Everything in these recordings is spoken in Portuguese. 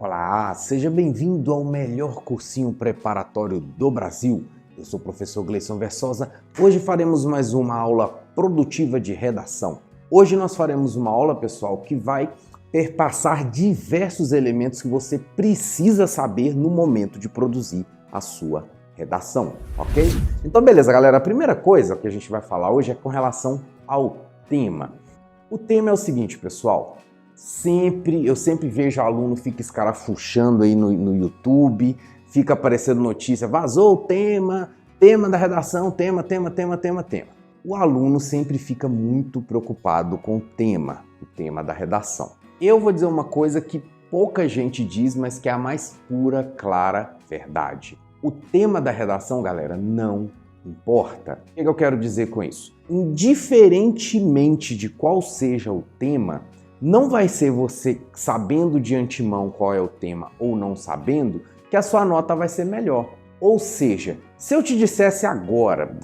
Olá, seja bem-vindo ao melhor cursinho preparatório do Brasil. Eu sou o professor Gleison Versosa. Hoje faremos mais uma aula produtiva de redação. Hoje nós faremos uma aula, pessoal, que vai perpassar diversos elementos que você precisa saber no momento de produzir a sua redação, ok? Então, beleza, galera. A primeira coisa que a gente vai falar hoje é com relação ao tema. O tema é o seguinte, pessoal. Eu sempre vejo aluno fica escarafuchando aí no YouTube, fica aparecendo notícia, vazou o tema da redação, tema. O aluno sempre fica muito preocupado com o tema da redação. Eu vou dizer uma coisa que pouca gente diz, mas que é a mais pura, clara verdade. O tema da redação, galera, não importa. O que eu quero dizer com isso? Indiferentemente de qual seja o tema, não vai ser você sabendo de antemão qual é o tema ou não sabendo que a sua nota vai ser melhor. Ou seja, se eu te dissesse agora,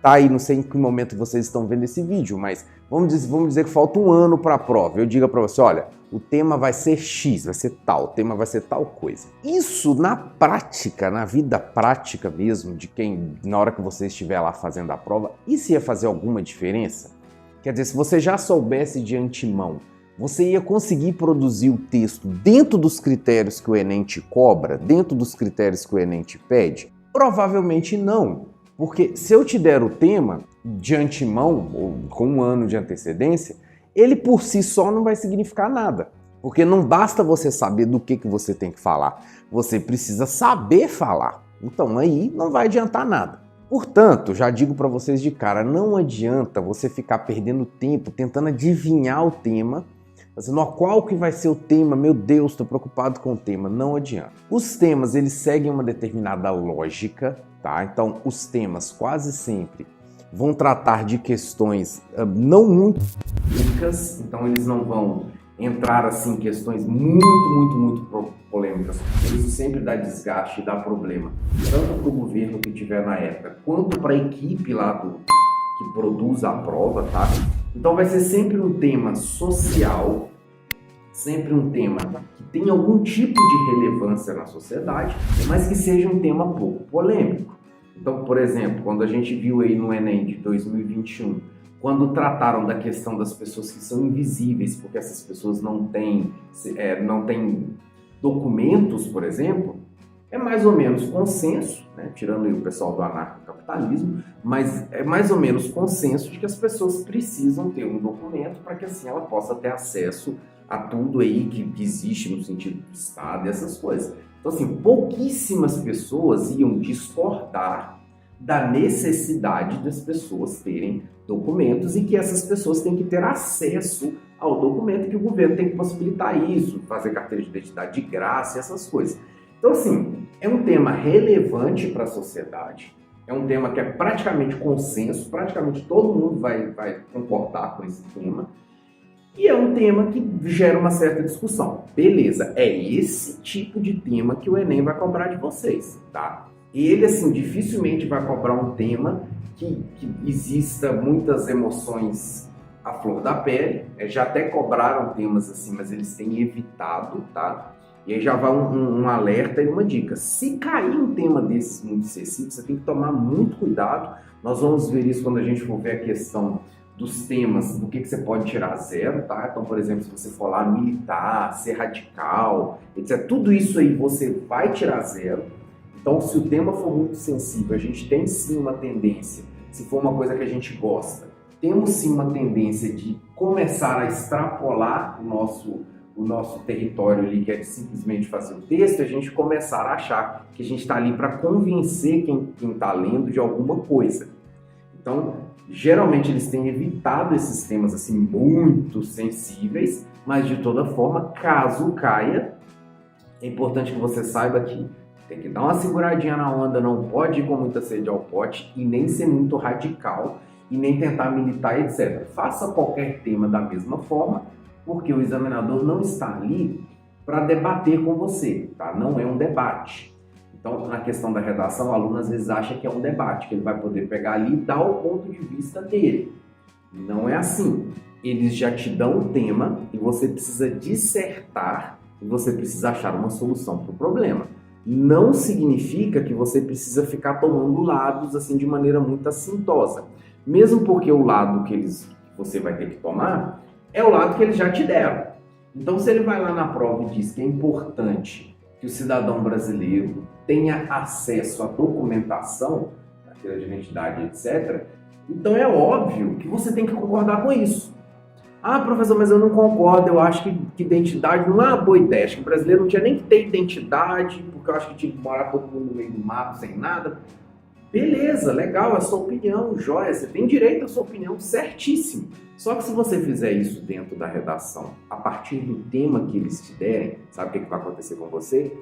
tá aí, não sei em que momento vocês estão vendo esse vídeo, mas vamos dizer que falta um ano para a prova. Eu digo para você, olha, o tema vai ser X, vai ser tal, o tema vai ser tal coisa. Isso na prática, na vida prática mesmo, de quem, na hora que você estiver lá fazendo a prova, isso ia fazer alguma diferença? Quer dizer, se você já soubesse de antemão, você ia conseguir produzir o texto dentro dos critérios que o Enem te cobra, dentro dos critérios que o Enem te pede? Provavelmente não, porque se eu te der o tema de antemão, ou com um ano de antecedência, ele por si só não vai significar nada, porque não basta você saber do que você tem que falar, você precisa saber falar, então aí não vai adiantar nada. Portanto, já digo para vocês de cara, não adianta você ficar perdendo tempo tentando adivinhar o tema, dizendo, qual que vai ser o tema? Meu Deus, estou preocupado com o tema. Não adianta. Os temas, eles seguem uma determinada lógica, tá? Então, os temas quase sempre vão tratar de questões não muito polêmicas, então eles não vão entrar assim em questões muito polêmicas. Isso sempre dá desgaste e dá problema, tanto para o governo que tiver na época, quanto para a equipe lá que produz a prova, tá? Então vai ser sempre um tema social, sempre um tema que tenha algum tipo de relevância na sociedade, mas que seja um tema pouco polêmico. Então, por exemplo, quando a gente viu aí no Enem de 2021, quando trataram da questão das pessoas que são invisíveis, porque essas pessoas não têm documentos, por exemplo, é mais ou menos consenso, né? Tirando aí o pessoal do anarcocapitalismo, mas é mais ou menos consenso de que as pessoas precisam ter um documento para que assim ela possa ter acesso a tudo aí que existe no sentido do Estado e essas coisas. Então assim, pouquíssimas pessoas iam discordar da necessidade das pessoas terem documentos e que essas pessoas têm que ter acesso ao documento, que o governo tem que possibilitar isso, fazer carteira de identidade de graça e essas coisas. Então, assim, é um tema relevante para a sociedade, é um tema que é praticamente consenso, praticamente todo mundo vai concordar com esse tema, e é um tema que gera uma certa discussão. Beleza, é esse tipo de tema que o Enem vai cobrar de vocês, tá? Ele, assim, dificilmente vai cobrar um tema que exista muitas emoções à flor da pele, já até cobraram temas assim, mas eles têm evitado, tá? E aí já vai um alerta e uma dica. Se cair um tema desses muito excessivo, você tem que tomar muito cuidado. Nós vamos ver isso quando a gente for ver a questão dos temas, do que você pode tirar zero, tá? Então, por exemplo, se você for lá militar, ser radical, etc. Tudo isso aí você vai tirar zero. Então, se o tema for muito sensível, a gente tem sim uma tendência, se for uma coisa que a gente gosta, temos sim uma tendência de começar a extrapolar o nosso território ali, que é de simplesmente fazer o texto, a gente começar a achar que a gente está ali para convencer quem está lendo de alguma coisa. Então, geralmente eles têm evitado esses temas assim muito sensíveis, mas de toda forma, caso caia, é importante que você saiba que tem que dar uma seguradinha na onda, não pode ir com muita sede ao pote e nem ser muito radical e nem tentar militar, etc. Faça qualquer tema da mesma forma, porque o examinador não está ali para debater com você, tá? Não é um debate. Então, na questão da redação, o aluno às vezes acha que é um debate, que ele vai poder pegar ali e dar o ponto de vista dele. Não é assim. Eles já te dão um tema e você precisa dissertar e você precisa achar uma solução para o problema. Não significa que você precisa ficar tomando lados assim de maneira muito assintosa. Mesmo porque o lado que você vai ter que tomar é o lado que eles já te deram. Então, se ele vai lá na prova e diz que é importante que o cidadão brasileiro tenha acesso à documentação, carteira de identidade, etc., então é óbvio que você tem que concordar com isso. Ah, professor, mas eu não concordo, eu acho que identidade não é uma boa ideia, acho que o brasileiro não tinha nem que ter identidade, porque eu acho que tinha que morar todo mundo no meio do mato, sem nada. Beleza, legal, é a sua opinião, joia, você tem direito à sua opinião, certíssimo. Só que se você fizer isso dentro da redação, a partir do tema que eles te derem, sabe o que vai acontecer com você?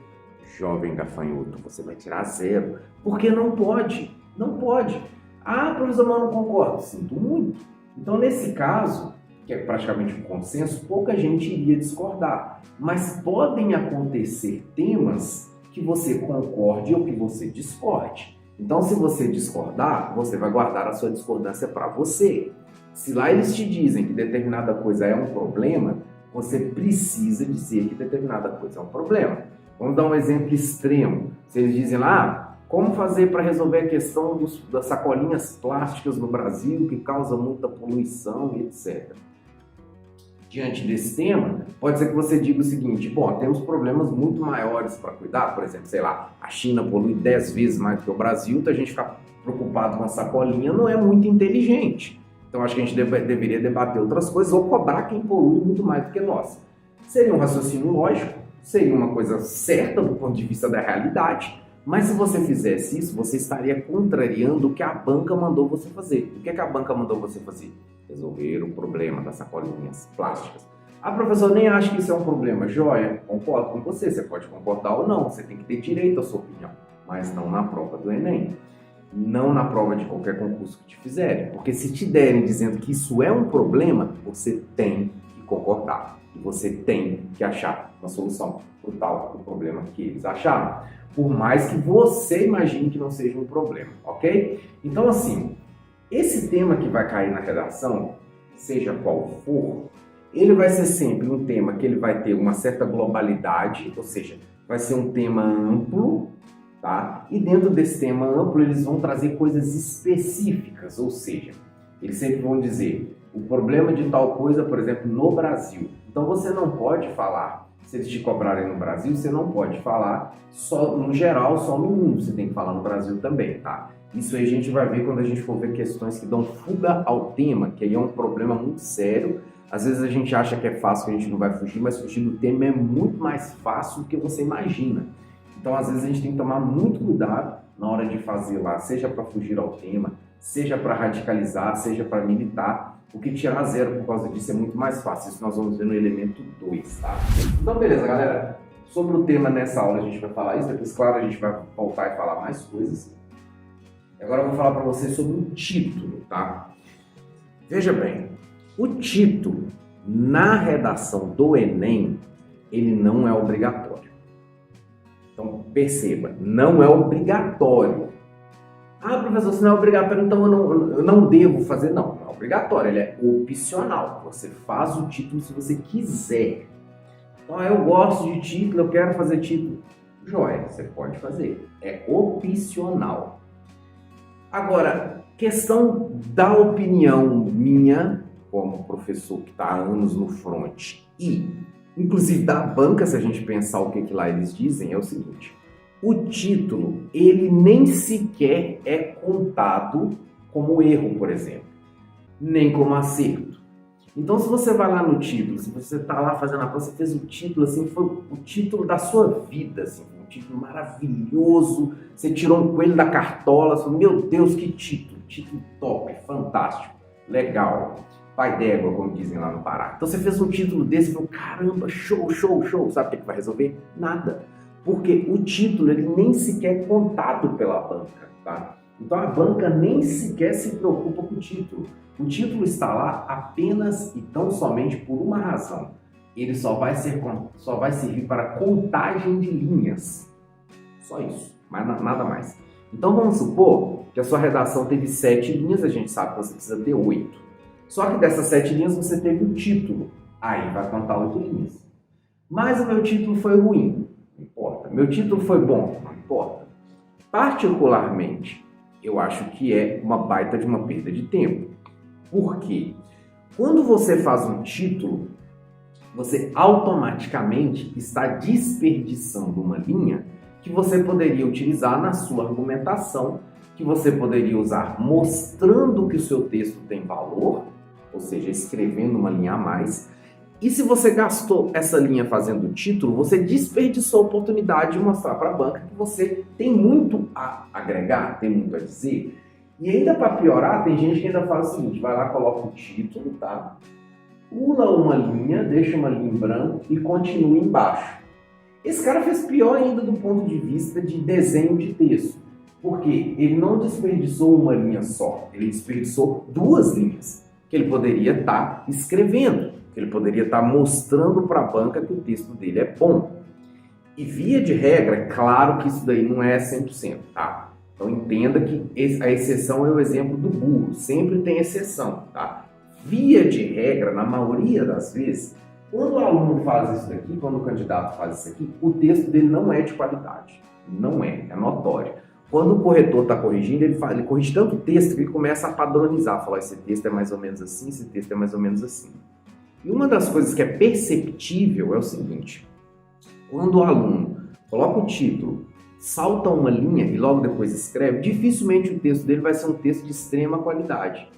Jovem gafanhoto, você vai tirar 0, porque não pode, não pode. Ah, professor, mas eu não concordo, sinto muito. Então, nesse caso, que é praticamente um consenso, pouca gente iria discordar. Mas podem acontecer temas que você concorde ou que você discorde. Então, se você discordar, você vai guardar a sua discordância para você. Se lá eles te dizem que determinada coisa é um problema, você precisa dizer que determinada coisa é um problema. Vamos dar um exemplo extremo. Se eles dizem lá, como fazer para resolver a questão das sacolinhas plásticas no Brasil, que causa muita poluição e etc. Diante desse tema, pode ser que você diga o seguinte, bom, temos problemas muito maiores para cuidar, por exemplo, sei lá, a China polui 10 vezes mais do que o Brasil, então a gente ficar preocupado com a sacolinha não é muito inteligente. Então acho que a gente deveria debater outras coisas ou cobrar quem polui muito mais do que nós. Seria um raciocínio lógico, seria uma coisa certa do ponto de vista da realidade, mas se você fizesse isso, você estaria contrariando o que a banca mandou você fazer. O que a banca mandou você fazer? Resolver o problema das sacolinhas plásticas. Ah, professor, nem acho que isso é um problema. Joia, concordo com você. Você pode concordar ou não. Você tem que ter direito à sua opinião. Mas não na prova do Enem. Não na prova de qualquer concurso que te fizerem. Porque se te derem dizendo que isso é um problema, você tem que concordar. E você tem que achar uma solução para o tal problema que eles acharam. Por mais que você imagine que não seja um problema, ok? Então, assim, esse tema que vai cair na redação, seja qual for, ele vai ser sempre um tema que ele vai ter uma certa globalidade, ou seja, vai ser um tema amplo, tá? E dentro desse tema amplo eles vão trazer coisas específicas, ou seja, eles sempre vão dizer o problema de tal coisa, por exemplo, no Brasil. Então você não pode falar, se eles te cobrarem no Brasil, você não pode falar só no geral, só no mundo, você tem que falar no Brasil também, tá? Isso aí a gente vai ver quando a gente for ver questões que dão fuga ao tema, que aí é um problema muito sério. Às vezes a gente acha que é fácil, que a gente não vai fugir, mas fugir do tema é muito mais fácil do que você imagina. Então, às vezes a gente tem que tomar muito cuidado na hora de fazer lá, seja para fugir ao tema, seja para radicalizar, seja para militar, porque tirar 0 por causa disso é muito mais fácil. Isso nós vamos ver no elemento 2, tá? Então, beleza, galera. Sobre o tema nessa aula a gente vai falar isso, depois, claro, a gente vai voltar e falar mais coisas. E agora eu vou falar para vocês sobre o título, tá? Veja bem, o título na redação do Enem, ele não é obrigatório. Então, perceba, não é obrigatório. Ah, professor, se não é obrigatório, então eu não devo fazer. Não, não é obrigatório, ele é opcional. Você faz o título se você quiser. Então, eu gosto de título, eu quero fazer título. Joia, você pode fazer. É opcional. Agora, questão da opinião minha, como professor que está há anos no front, e inclusive da banca, se a gente pensar o que lá eles dizem, é o seguinte: o título, ele nem sequer é contado como erro, por exemplo, nem como acerto. Então, se você vai lá no título, se você está lá fazendo a prova, você fez o título, assim, foi o título da sua vida, assim, um título maravilhoso, você tirou um coelho da cartola, você falou, meu Deus, que título top, fantástico, legal, pai d'égua, como dizem lá no Pará. Então, você fez um título desse e falou, caramba, show, show, show, sabe o que vai resolver? Nada. Porque o título ele nem sequer é contado pela banca, tá? Então a banca nem sequer se preocupa com o título. O título está lá apenas e tão somente por uma razão. Ele só vai servir para contagem de linhas. Só isso, mas nada mais. Então vamos supor que a sua redação teve 7 linhas, a gente sabe que você precisa ter 8. Só que dessas 7 linhas você teve o título. Aí vai contar 8 linhas. Mas o meu título foi ruim, não importa. Meu título foi bom, não importa. Particularmente, eu acho que é uma baita de uma perda de tempo. Por quê? Quando você faz um título, você automaticamente está desperdiçando uma linha que você poderia utilizar na sua argumentação, que você poderia usar mostrando que o seu texto tem valor, ou seja, escrevendo uma linha a mais. E se você gastou essa linha fazendo o título, você desperdiçou a oportunidade de mostrar para a banca que você tem muito a agregar, tem muito a dizer. E ainda para piorar, tem gente que ainda fala o seguinte, vai lá, coloca o título, tá? Pula uma linha, deixa uma linha em branco e continua embaixo. Esse cara fez pior ainda do ponto de vista de desenho de texto. Porque ele não desperdiçou uma linha só, ele desperdiçou duas linhas que ele poderia estar escrevendo, que ele poderia estar mostrando para a banca que o texto dele é bom. E via de regra, claro que isso daí não é 100%, tá? Então entenda que a exceção é o exemplo do burro, sempre tem exceção, tá? Via de regra, na maioria das vezes, quando o aluno faz isso daqui, quando o candidato faz isso aqui, o texto dele não é de qualidade. Não é notório. Quando o corretor está corrigindo, ele corrige tanto o texto que ele começa a padronizar, falar esse texto é mais ou menos assim, esse texto é mais ou menos assim. E uma das coisas que é perceptível é o seguinte, quando o aluno coloca o título, salta uma linha e logo depois escreve, dificilmente o texto dele vai ser um texto de extrema qualidade.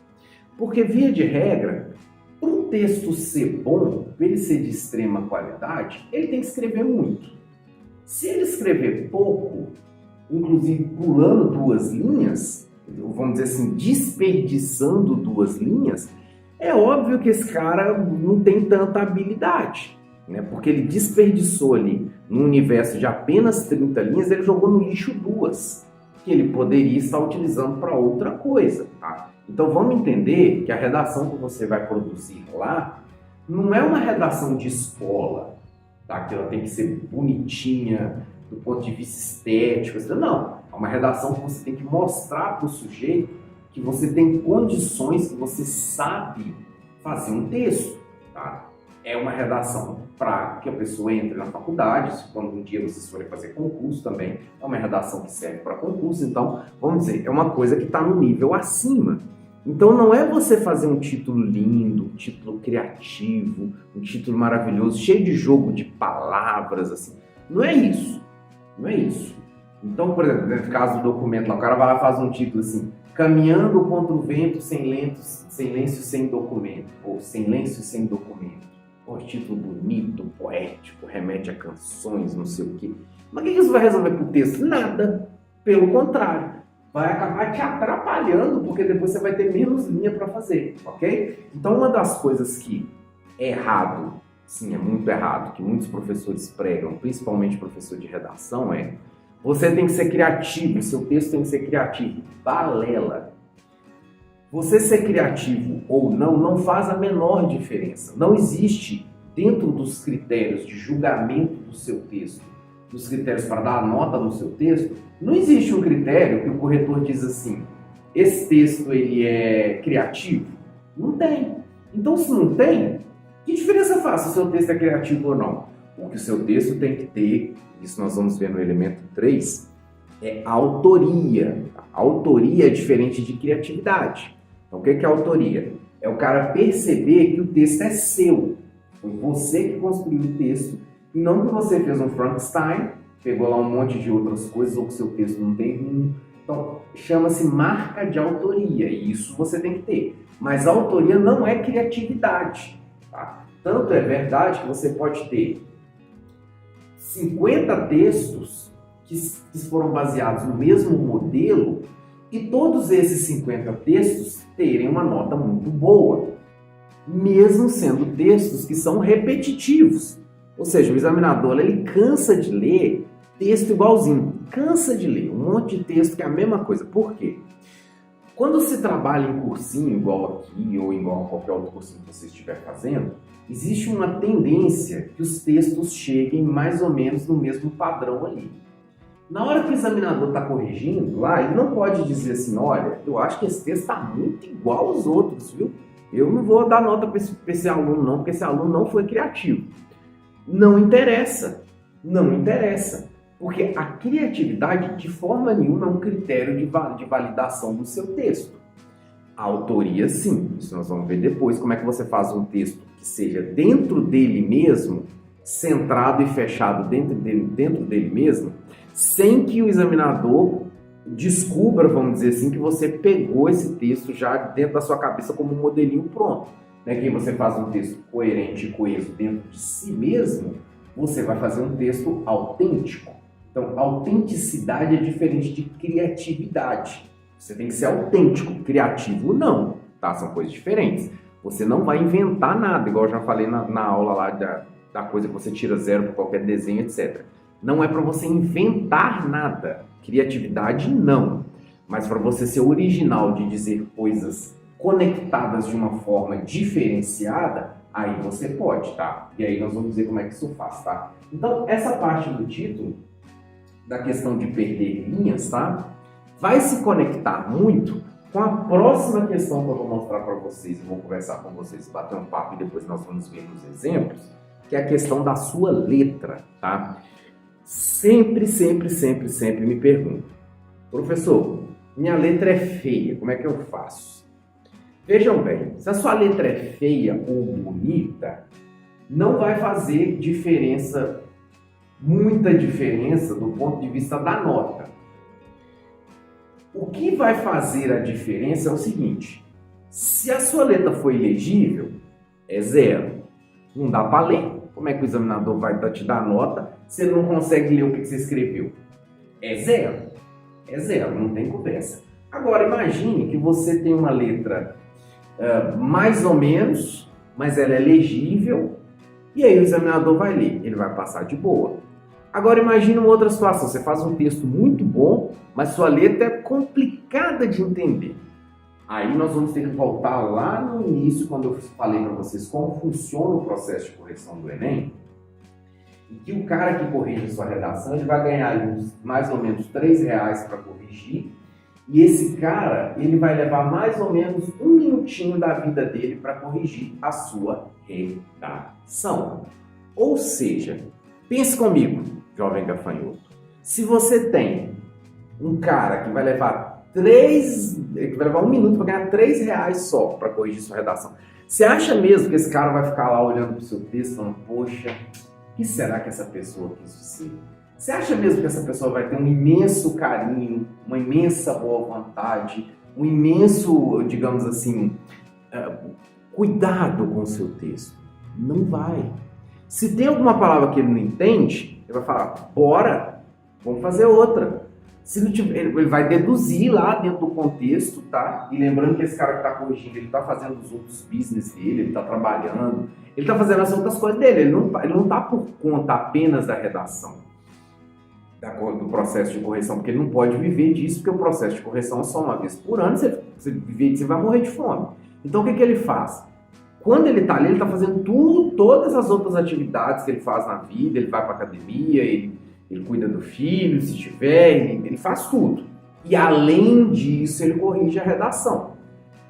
Porque, via de regra, para um texto ser bom, para ele ser de extrema qualidade, ele tem que escrever muito. Se ele escrever pouco, inclusive pulando duas linhas, vamos dizer assim, desperdiçando duas linhas, é óbvio que esse cara não tem tanta habilidade, né? Porque ele desperdiçou ali, no universo de apenas 30 linhas, ele jogou no lixo duas, que ele poderia estar utilizando para outra coisa, tá? Então vamos entender que a redação que você vai produzir lá não é uma redação de escola, tá? Que ela tem que ser bonitinha do ponto de vista estético, não. É uma redação que você tem que mostrar para o sujeito que você tem condições, que você sabe fazer um texto, tá? É uma redação para que a pessoa entre na faculdade, quando um dia vocês forem fazer concurso também, é uma redação que serve para concurso, então, vamos dizer, é uma coisa que está no nível acima. Então não é você fazer um título lindo, um título criativo, um título maravilhoso, cheio de jogo de palavras, assim. Não é isso. Não é isso. Então, por exemplo, no caso do documento lá, o cara vai lá e faz um título assim, caminhando contra o vento sem lenço sem documento, ou sem lenço sem documento. Pô, título bonito, poético, remete a canções, não sei o quê. Mas o que isso vai resolver pro texto? Nada. Pelo contrário. Vai acabar te atrapalhando, porque depois você vai ter menos linha para fazer, ok? Então, uma das coisas que é errado, sim, é muito errado, que muitos professores pregam, principalmente professor de redação, é você tem que ser criativo, seu texto tem que ser criativo. Balela. Você ser criativo ou não faz a menor diferença. Não existe, dentro dos critérios de julgamento do seu texto, dos critérios para dar a nota no seu texto, não existe um critério que o corretor diz assim, esse texto ele é criativo? Não tem. Então, se não tem, que diferença faz se o seu texto é criativo ou não? O que o seu texto tem que ter, isso nós vamos ver no elemento 3, é autoria. A autoria é diferente de criatividade. Então, o que é autoria? É o cara perceber que o texto é seu. Foi você que construiu o texto, e não que você fez um Frankenstein, pegou lá um monte de outras coisas, ou que o seu texto não tem rumo. Então, chama-se marca de autoria, e isso você tem que ter. Mas a autoria não é criatividade. Tá? Tanto é verdade que você pode ter 50 textos que foram baseados no mesmo modelo e todos esses 50 textos terem uma nota muito boa, mesmo sendo textos que são repetitivos. Ou seja, o examinador ele cansa de ler texto igualzinho, cansa de ler um monte de texto que é a mesma coisa. Por quê? Quando se trabalha em cursinho igual aqui ou igual a qualquer outro cursinho que você estiver fazendo, existe uma tendência que os textos cheguem mais ou menos no mesmo padrão ali. Na hora que o examinador está corrigindo lá, ele não pode dizer assim, olha, eu acho que esse texto está muito igual aos outros, viu? Eu não vou dar nota para esse aluno não, porque esse aluno não foi criativo. Não interessa. Não interessa. Porque a criatividade, de forma nenhuma, é um critério de validação do seu texto. A autoria, sim. Isso nós vamos ver depois. Como é que você faz um texto que seja dentro dele mesmo, centrado e fechado dentro dele mesmo, sem que o examinador descubra, vamos dizer assim, que você pegou esse texto já dentro da sua cabeça como um modelinho pronto. Que você faz um texto coerente e coeso dentro de si mesmo, você vai fazer um texto autêntico. Então, autenticidade é diferente de criatividade. Você tem que ser autêntico, criativo não, tá? São coisas diferentes. Você não vai inventar nada, igual eu já falei na aula lá da coisa que você tira zero por qualquer desenho, etc. Não é para você inventar nada. Criatividade não. Mas para você ser original de dizer coisas conectadas de uma forma diferenciada, aí você pode, tá? E aí nós vamos dizer como é que isso faz, tá? Então, essa parte do título, da questão de perder linhas, tá? Vai se conectar muito com a próxima questão que eu vou mostrar para vocês, vou conversar com vocês, bater um papo e depois nós vamos ver nos exemplos, que é a questão da sua letra, tá? Sempre me pergunto, professor, minha letra é feia, como é que eu faço? Vejam bem, se a sua letra é feia ou bonita, não vai fazer diferença, muita diferença do ponto de vista da nota. O que vai fazer a diferença é o seguinte, se a sua letra for ilegível, é 0. Não dá para ler. Como é que o examinador vai te dar nota se ele não consegue ler o que você escreveu? É 0. É 0, não tem conversa. Agora, imagine que você tem uma letra mais ou menos, mas ela é legível, e aí o examinador vai ler, ele vai passar de boa. Agora imagine uma outra situação, você faz um texto muito bom, mas sua letra é complicada de entender. Aí nós vamos ter que voltar lá no início, quando eu falei para vocês como funciona o processo de correção do Enem, e que o cara que corrige a sua redação, ele vai ganhar mais ou menos R$3 para corrigir, e esse cara, ele vai levar mais ou menos 1 minutinho da vida dele para corrigir a sua redação. Ou seja, pense comigo, jovem gafanhoto. Se você tem um cara que vai levar 1 minuto para ganhar R$3 só para corrigir sua redação, você acha mesmo que esse cara vai ficar lá olhando para o seu texto falando, poxa, o que será que essa pessoa quis dizer? Você acha mesmo que essa pessoa vai ter um imenso carinho, uma imensa boa vontade, um imenso, digamos assim, cuidado com o seu texto? Não vai. Se tem alguma palavra que ele não entende, ele vai falar, bora, vamos fazer outra. Se não tiver, ele vai deduzir lá dentro do contexto, tá? E lembrando que esse cara que está corrigindo, ele está fazendo os outros business dele, ele está trabalhando, ele está fazendo as outras coisas dele, ele não está por conta apenas da redação, do processo de correção, porque ele não pode viver disso, porque o processo de correção é só uma vez por ano, você viver disso, você vai morrer de fome. Então o que ele faz? Quando ele está ali, ele está fazendo todas as outras atividades que ele faz na vida, ele vai para academia, ele cuida do filho, se tiver, ele faz tudo. E além disso, ele corrige a redação.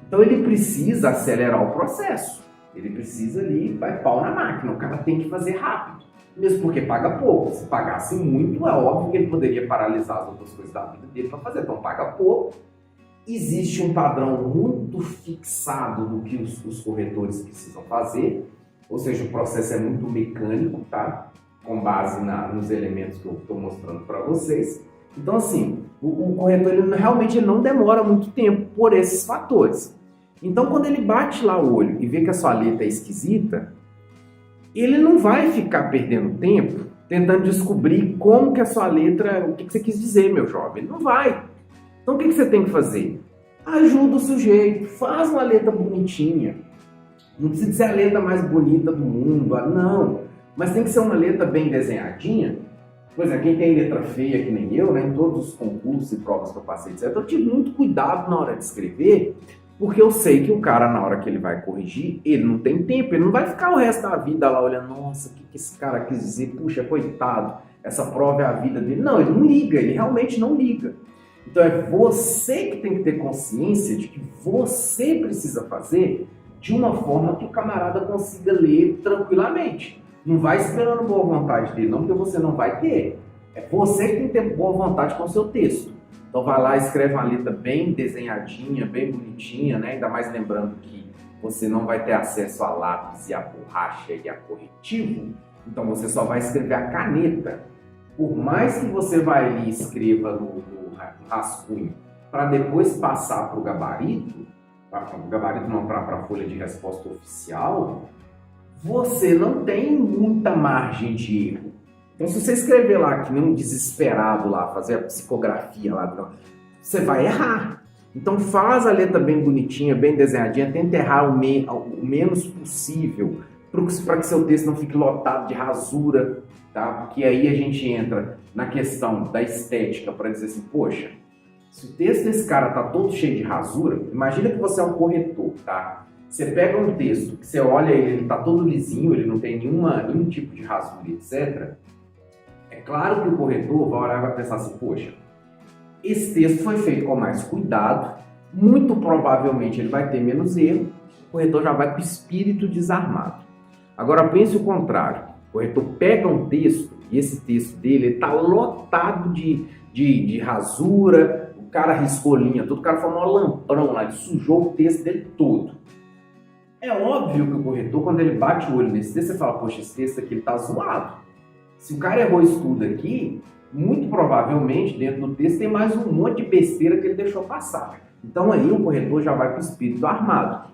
Então ele precisa acelerar o processo. Ele precisa ali, vai pau na máquina, o cara tem que fazer rápido. Mesmo porque paga pouco. Se pagasse muito, é óbvio que ele poderia paralisar as outras coisas da vida dele para fazer. Então paga pouco. Existe um padrão muito fixado do que os corretores precisam fazer. Ou seja, o processo é muito mecânico, tá? Com base nos elementos que eu estou mostrando para vocês. Então, assim, o corretor realmente ele não demora muito tempo por esses fatores. Então, quando ele bate lá o olho e vê que a sua letra é esquisita, ele não vai ficar perdendo tempo tentando descobrir como que a sua letra, o que você quis dizer, meu jovem. Ele não vai. Então, o que você tem que fazer? Ajuda o sujeito, faz uma letra bonitinha. Não precisa ser a letra mais bonita do mundo, não. Mas tem que ser uma letra bem desenhadinha. Por exemplo, quem tem letra feia que nem eu, né, em todos os concursos e provas que eu passei, etc., eu tive muito cuidado na hora de escrever, porque eu sei que o cara, na hora que ele vai corrigir, ele não tem tempo, ele não vai ficar o resto da vida lá olhando, nossa, o que esse cara quis dizer? Puxa, coitado, essa prova é a vida dele. Não, ele não liga, ele realmente não liga. Então é você que tem que ter consciência de que você precisa fazer de uma forma que o camarada consiga ler tranquilamente. Não vai esperando boa vontade dele, não, porque você não vai ter. É você que tem que ter boa vontade com o seu texto. Então vai lá, escreve uma letra bem desenhadinha, bem bonitinha, né? Ainda mais lembrando que você não vai ter acesso a lápis e a borracha e a corretivo. Então você só vai escrever a caneta. Por mais que você vai ali e escreva no rascunho para depois passar para o gabarito, não, para a folha de resposta oficial, você não tem muita margem de erro. Então se você escrever lá que nem um desesperado lá, fazer a psicografia lá, você vai errar. Então faz a letra bem bonitinha, bem desenhadinha, tenta errar o menos possível, para que seu texto não fique lotado de rasura, tá? Porque aí a gente entra na questão da estética para dizer assim, poxa, se o texto desse cara tá todo cheio de rasura, imagina que você é um corretor, tá? Você pega um texto que você olha ele tá todo lisinho, ele não tem nenhum tipo de rasura, etc. É claro que o corretor vai olhar e vai pensar assim, poxa, esse texto foi feito com mais cuidado, muito provavelmente ele vai ter menos erro, o corretor já vai com o espírito desarmado. Agora pense o contrário, o corretor pega um texto e esse texto dele está lotado de rasura, o cara riscou linha, todo o cara formou um lamprão lá, ele sujou o texto dele todo. É óbvio que o corretor, quando ele bate o olho nesse texto, você fala, poxa, esse texto aqui está zoado. Se o cara errou isso tudo aqui, muito provavelmente dentro do texto tem mais um monte de besteira que ele deixou passar. Então aí o corretor já vai com o espírito armado.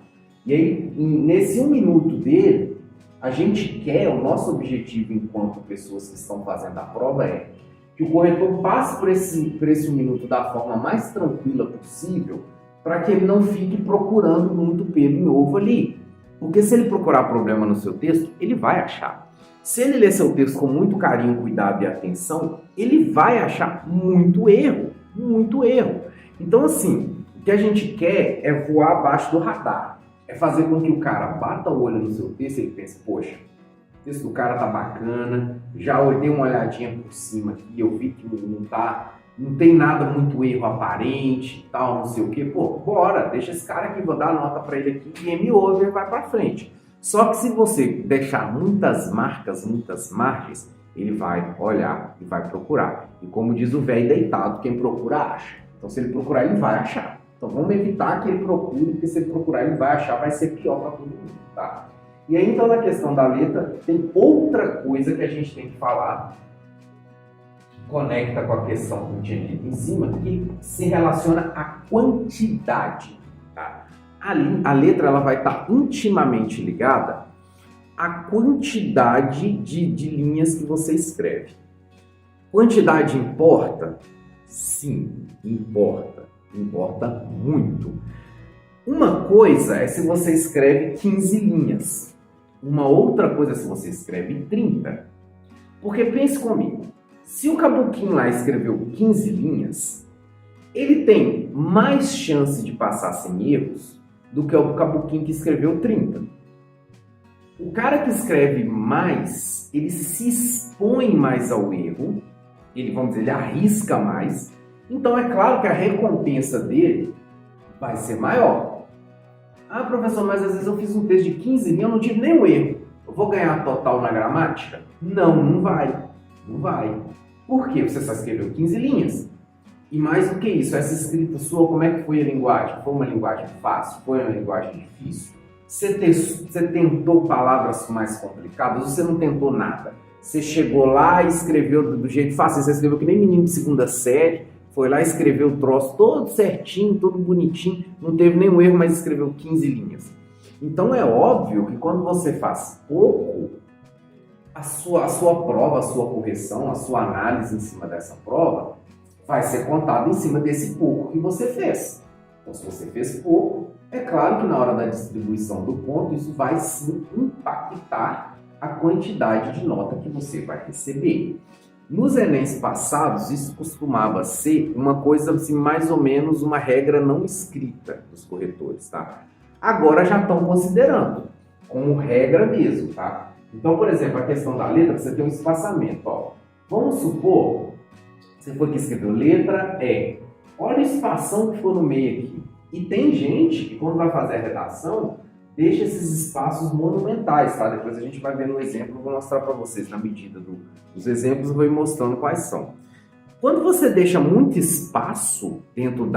E aí, nesse 1 minuto dele, a gente quer, o nosso objetivo enquanto pessoas que estão fazendo a prova é que o corretor passe por esse 1 minuto da forma mais tranquila possível, para que ele não fique procurando muito pelo em ovo ali. Porque se ele procurar problema no seu texto, ele vai achar. Se ele ler seu texto com muito carinho, cuidado e atenção, ele vai achar muito erro, muito erro. Então assim, o que a gente quer é voar abaixo do radar. É fazer com que o cara bata o olho no seu texto e ele pense, poxa, o texto do cara tá bacana, já dei uma olhadinha por cima aqui, eu vi que não tem nada muito erro aparente, tal, não sei o quê. Pô, bora, deixa esse cara aqui, vou dar nota para ele aqui, game over, vai para frente. Só que se você deixar muitas marcas, muitas margens, ele vai olhar e vai procurar. E como diz o velho deitado, quem procura acha. Então se ele procurar, ele vai achar. Então vamos evitar que ele procure, porque se ele procurar, ele vai achar, vai ser pior para todo mundo, tá? E aí então na questão da letra, tem outra coisa que a gente tem que falar, que conecta com a questão que eu tinha dito em cima, que se relaciona à quantidade, tá? A letra ela vai estar intimamente ligada à quantidade de linhas que você escreve. Quantidade importa? Sim, importa. Importa muito. Uma coisa é se você escreve 15 linhas. Uma outra coisa é se você escreve 30. Porque pense comigo, se o Cabuquinho lá escreveu 15 linhas, ele tem mais chance de passar sem erros do que o Cabuquinho que escreveu 30. O cara que escreve mais, ele se expõe mais ao erro, ele arrisca mais. Então é claro que a recompensa dele vai ser maior. Ah, professor, mas às vezes eu fiz um texto de 15 linhas, eu não tive nenhum erro. Eu vou ganhar total na gramática? Não, não vai. Não vai. Por quê? Você só escreveu 15 linhas. E mais do que isso, essa escrita sua, como é que foi a linguagem? Foi uma linguagem fácil? Foi uma linguagem difícil? Você tentou palavras mais complicadas? Você não tentou nada? Você chegou lá e escreveu do jeito fácil? Você escreveu que nem menino de 2ª série, foi lá e escreveu o troço todo certinho, todo bonitinho, não teve nenhum erro, mas escreveu 15 linhas. Então é óbvio que quando você faz pouco, a sua prova, a sua correção, a sua análise em cima dessa prova vai ser contada em cima desse pouco que você fez. Então se você fez pouco, é claro que na hora da distribuição do ponto, isso vai sim impactar a quantidade de nota que você vai receber. Nos Enems passados, isso costumava ser uma coisa assim, mais ou menos uma regra não escrita dos corretores, tá? Agora já estão considerando como regra mesmo, tá? Então, por exemplo, a questão da letra, você tem um espaçamento, ó. Vamos supor, você foi que escreveu letra E. Olha o espação que ficou no meio aqui. E tem gente que quando vai fazer a redação, deixa esses espaços monumentais, tá? Depois a gente vai ver no exemplo, eu vou mostrar para vocês na medida dos exemplos, eu vou ir mostrando quais são. Quando você deixa muito espaço dentro do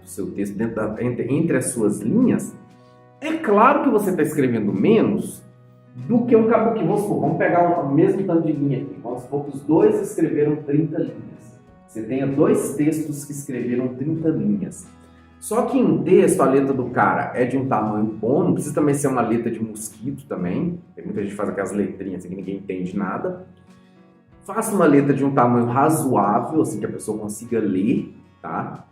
seu texto, entre as suas linhas, é claro que você está escrevendo menos do que um cabo que, vamos pegar o mesmo tanto de linha aqui, vamos supor que os dois escreveram 30 linhas. Você tenha dois textos que escreveram 30 linhas. Só que em texto, a letra do cara é de um tamanho bom, não precisa também ser uma letra de mosquito também, tem muita gente que faz aquelas letrinhas assim que ninguém entende nada. Faça uma letra de um tamanho razoável, assim que a pessoa consiga ler, tá?